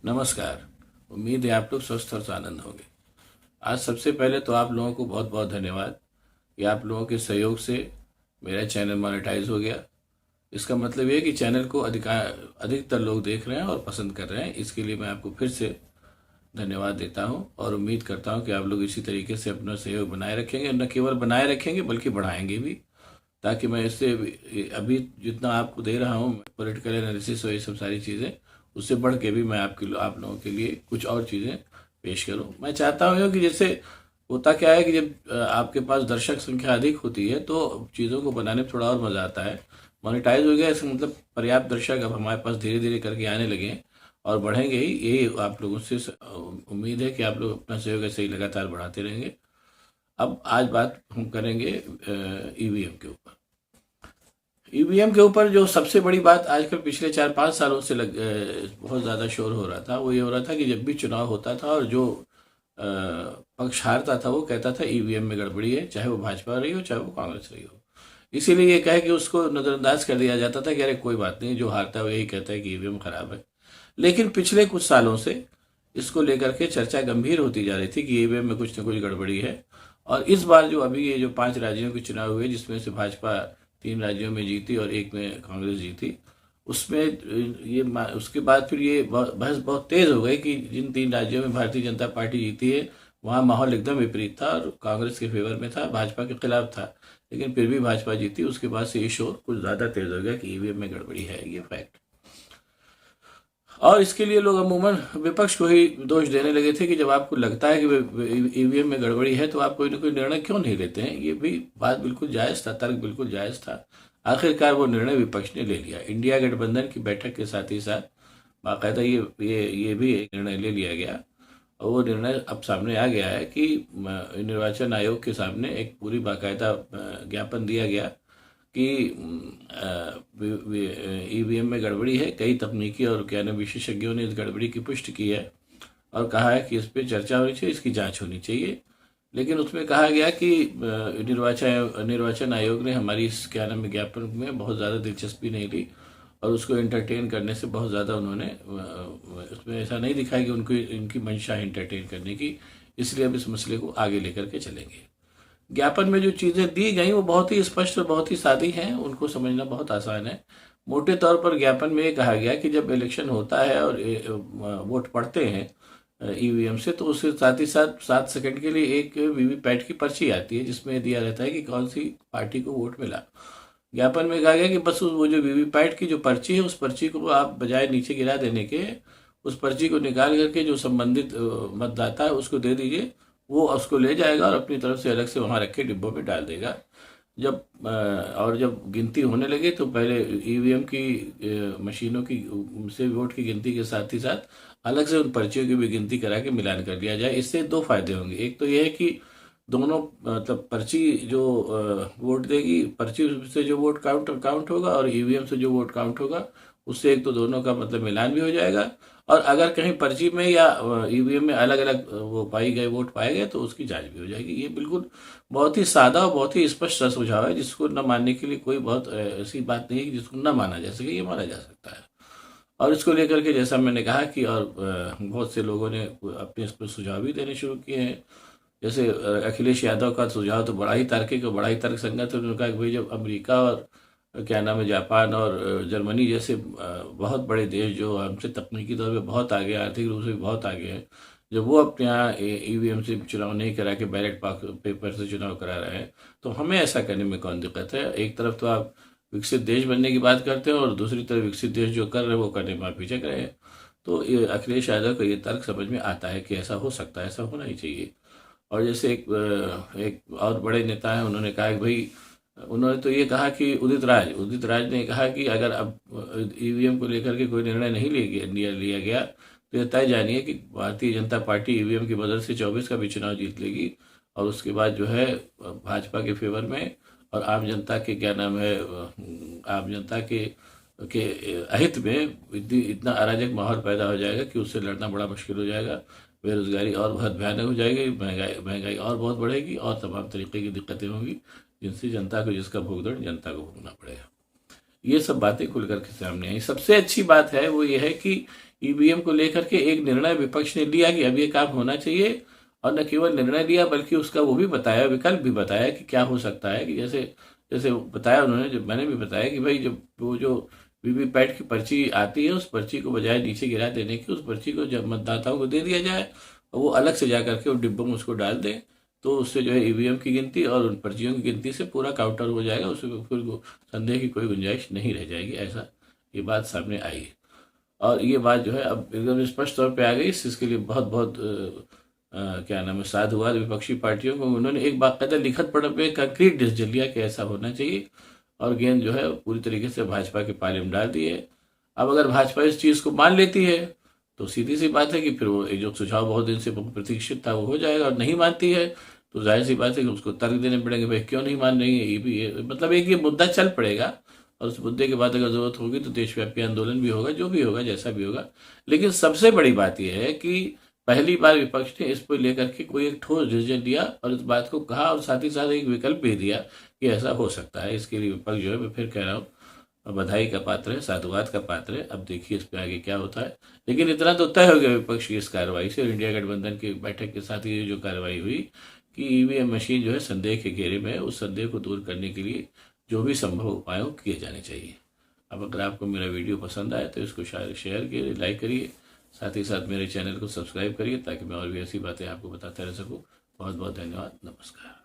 नमस्कार। उम्मीद है आप लोग स्वस्थ और आनंद होंगे। आज सबसे पहले तो आप लोगों को बहुत बहुत धन्यवाद कि आप लोगों के सहयोग से मेरा चैनल मोनेटाइज हो गया। इसका मतलब ये है कि चैनल को अधिकतर लोग देख रहे हैं और पसंद कर रहे हैं। इसके लिए मैं आपको फिर से धन्यवाद देता हूं और उम्मीद करता हूं कि आप लोग इसी तरीके से अपना सहयोग बनाए रखेंगे, न केवल बनाए रखेंगे बल्कि बढ़ाएंगे भी, ताकि मैं इससे अभी जितना आपको दे रहा हूँ पॉलिटिकल एनालिसिस और ये सब सारी चीज़ें, उससे बढ़ के भी मैं आप लोगों के लिए कुछ और चीज़ें पेश करूँ। मैं चाहता हूँ कि जैसे होता क्या है कि जब आपके पास दर्शक संख्या अधिक होती है तो चीज़ों को बनाने में थोड़ा और मज़ा आता है। मोनेटाइज हो गया, इसका मतलब पर्याप्त दर्शक अब हमारे पास धीरे धीरे करके आने लगे हैं और बढ़ेंगे ही। यही आप लोगों से उम्मीद है कि आप लोग अपना सहयोग ऐसे ही लगातार बढ़ाते रहेंगे। अब आज बात हम करेंगे ईवीएम के ऊपर। ईवीएम के ऊपर जो सबसे बड़ी बात आजकल पिछले 4-5 सालों से बहुत ज़्यादा शोर हो रहा था, वो ये हो रहा था कि जब भी चुनाव होता था और जो पक्ष हारता था वो कहता था ईवीएम में गड़बड़ी है, चाहे वो भाजपा रही हो चाहे वो कांग्रेस रही हो। इसीलिए ये कहे कि उसको नज़रअंदाज कर दिया जाता था कि अरे कोई बात नहीं, जो हारता है वो यही कहता है कि ईवीएम खराब है। लेकिन पिछले कुछ सालों से इसको लेकर के चर्चा गंभीर होती जा रही थी कि ईवीएम में कुछ न कुछ गड़बड़ी है। और इस बार जो अभी ये जो 5 राज्यों के चुनाव हुए, जिसमें से भाजपा 3 राज्यों में जीती और एक में कांग्रेस जीती, उसमें उसके बाद फिर ये बहस बहुत तेज हो गई कि जिन 3 राज्यों में भारतीय जनता पार्टी जीती है वहाँ माहौल एकदम विपरीत था और कांग्रेस के फेवर में था, भाजपा के खिलाफ था। लेकिन फिर भी भाजपा जीती। उसके बाद से ये शोर कुछ ज़्यादा तेज हो गया कि ईवीएम में गड़बड़ी है, ये फैक्ट। और इसके लिए लोग अमूमन विपक्ष को ही दोष देने लगे थे कि जब आपको लगता है कि ईवीएम में गड़बड़ी है तो आप कोई ना कोई निर्णय क्यों नहीं लेते हैं। ये भी बात बिल्कुल जायज़ था, तर्क बिल्कुल जायज़ था। आखिरकार वो निर्णय विपक्ष ने ले लिया। इंडिया गठबंधन की बैठक के साथ ही साथ बाकायदा ये भी एक निर्णय ले लिया गया और वो निर्णय अब सामने आ गया है कि निर्वाचन आयोग के सामने एक पूरी बाकायदा ज्ञापन दिया गया कि ईवीएम में गड़बड़ी है। कई तकनीकी और क्या नाम विशेषज्ञों ने इस गड़बड़ी की पुष्टि की है और कहा है कि इस पर चर्चा होनी चाहिए, इसकी जांच होनी चाहिए। लेकिन उसमें कहा गया कि निर्वाचन आयोग ने हमारी इस क्या नाम विज्ञापन में बहुत ज़्यादा दिलचस्पी नहीं ली और उसको एंटरटेन करने से बहुत ज़्यादा उन्होंने उसमें ऐसा नहीं दिखाया कि उनको इनकी मंशा है एंटरटेन करने की। इसलिए अब इस मसले को आगे लेकर के चलेंगे। ज्ञापन में जो चीज़ें दी गई वो बहुत ही स्पष्ट और बहुत ही सादी हैं, उनको समझना बहुत आसान है। मोटे तौर पर ज्ञापन में ये कहा गया कि जब इलेक्शन होता है और वोट पड़ते हैं ईवीएम से, तो उसके साथ ही साथ 7 सेकंड के लिए एक वीवीपैट की पर्ची आती है जिसमें दिया रहता है कि कौन सी पार्टी को वोट मिला। ज्ञापन में कहा गया कि बस वो जो वीवीपैट की जो पर्ची है उस पर्ची को आप बजाय नीचे गिरा देने के उस पर्ची को निकाल करके जो संबंधित मतदाता है उसको दे दीजिए। वो उसको ले जाएगा और अपनी तरफ से अलग से वहाँ रख के डिब्बों में डाल देगा। और जब गिनती होने लगे तो पहले ईवीएम की मशीनों की से वोट की गिनती के साथ ही साथ अलग से उन पर्चियों की भी गिनती करा के मिलान कर दिया जाए। इससे 2 फायदे होंगे। एक तो यह है कि दोनों मतलब पर्ची जो वोट देगी, पर्ची से जो वोट काउंट होगा और ईवीएम से जो वोट काउंट होगा, उससे एक तो दोनों का मतलब मिलान भी हो जाएगा। और अगर कहीं पर्ची में या ईवीएम में अलग अलग वो वोट पाए गए तो उसकी जांच भी हो जाएगी। ये बिल्कुल बहुत ही सादा और बहुत ही स्पष्ट सा सुझाव है जिसको न मानने के लिए कोई बहुत ऐसी बात नहीं है कि जिसको न माना जा सके। ये माना जा सकता है। और इसको लेकर के जैसा मैंने कहा कि और बहुत से लोगों ने अपने इस पर सुझाव भी देने शुरू किए हैं। जैसे अखिलेश यादव का सुझाव तो बड़ा ही तार्किक और बड़ा ही तर्कसंगत है। उन्होंने कहा कि भाई जब अमेरिका और क्या नाम है जापान और जर्मनी जैसे बहुत बड़े देश जो हमसे तकनीकी तौर पे बहुत आगे, आर्थिक रूप से भी बहुत आगे हैं, जब वो अपने यहाँ ईवीएम से चुनाव नहीं करा के बैलेट पेपर से चुनाव करा रहे हैं, तो हमें ऐसा करने में कौन दिक्कत है। एक तरफ तो आप विकसित देश बनने की बात करते हैं और दूसरी तरफ विकसित देश जो कर रहे हैं वो करने में आप पीछे रहे हैं। तो ये अखिलेश यादव का ये तर्क समझ में आता है कि ऐसा हो सकता है, ऐसा होना ही चाहिए। और जैसे एक और बड़े नेता हैं, उन्होंने कहा कि भाई, उन्होंने तो ये कहा कि उदित राज ने कहा कि अगर अब ईवीएम को लेकर के कोई निर्णय नहीं लिया गया तो ये तय जानिए कि भारतीय जनता पार्टी ईवीएम की मदद से 24 का भी चुनाव जीत लेगी और उसके बाद जो है भाजपा के फेवर में और आम जनता के क्या नाम है आम जनता के अहित में इतना अराजक माहौल पैदा हो जाएगा कि उससे लड़ना बड़ा मुश्किल हो जाएगा। बेरोजगारी और बहुत भयानक हो जाएगी, महंगाई और बहुत बढ़ेगी और तमाम तरीके की दिक्कतें होंगी जिनसे जनता को जिसका भुगतान जनता को भुगतना पड़ेगा। ये सब बातें खुल करके सामने आई। सबसे अच्छी बात है वो ये है कि ईवीएम को लेकर के एक निर्णय विपक्ष ने लिया कि अब ये काम होना चाहिए, और न केवल निर्णय लिया बल्कि उसका वो भी बताया, विकल्प भी बताया कि क्या हो सकता है। कि जैसे जैसे बताया उन्होंने, जब मैंने भी बताया कि भाई जब वो जो वीवीपैट की पर्ची आती है, उस पर्ची को बजाय नीचे गिरा देने की, उस पर्ची को जब मतदाताओं को दे दिया जाए और वो अलग से जा करके उन डिब्बों में उसको डाल दें, तो उससे जो है ईवीएम की गिनती और उन पर्चियों की गिनती से पूरा काउंटर हो जाएगा, उसमें फिर संदेह की कोई गुंजाइश नहीं रह जाएगी। ऐसा ये बात सामने आई है, और ये बात जो है अब एकदम स्पष्ट तौर पे आ गई। इसके लिए बहुत बहुत क्या नाम है, साधुवाद विपक्षी पार्टियों को। उन्होंने एक बाकायदा लिखत पढ़ पे कंक्रीट डिसीजन लिया कि ऐसा होना चाहिए, और गेंद जो है पूरी तरीके से भाजपा के पाले में डाल दी है। अब अगर भाजपा इस चीज़ को मान लेती है तो सीधी सी बात है कि फिर वो जो सुझाव बहुत दिन से प्रतीक्षित था वो हो जाएगा, और नहीं मानती है तो जाहिर सी बात है कि उसको तर्क देने पड़ेंगे, भाई क्यों नहीं मान रही है। ये भी मतलब एक ये मुद्दा चल पड़ेगा, और उस मुद्दे के बाद अगर जरूरत होगी तो देशव्यापी आंदोलन भी होगा, जो भी होगा जैसा भी होगा। लेकिन सबसे बड़ी बात यह है कि पहली बार विपक्ष ने इस पर लेकर के कोई एक ठोस डिसीजन लिया और इस बात को कहा, और साथ ही साथ एक विकल्प भी दिया कि ऐसा हो सकता है। इसके लिए विपक्ष जो है, मैं फिर कह रहा हूँ, बधाई का पात्र है, साधुवाद का पात्र है। अब देखिए इस पे आगे क्या होता है। लेकिन इतना तो तय हो गया विपक्ष की इस कार्रवाई से, और इंडिया गठबंधन की बैठक के साथ ये जो कार्रवाई हुई कि ईवीएम मशीन जो है संदेह के घेरे में है, उस संदेह को दूर करने के लिए जो भी संभव उपाय किए जाने चाहिए। अब अगर आपको मेरा वीडियो पसंद आए तो इसको शेयर करिए, लाइक करिए, साथ ही साथ मेरे चैनल को सब्सक्राइब करिए ताकि मैं और भी ऐसी बातें आपको बताता रह सकूँ। बहुत बहुत धन्यवाद, नमस्कार।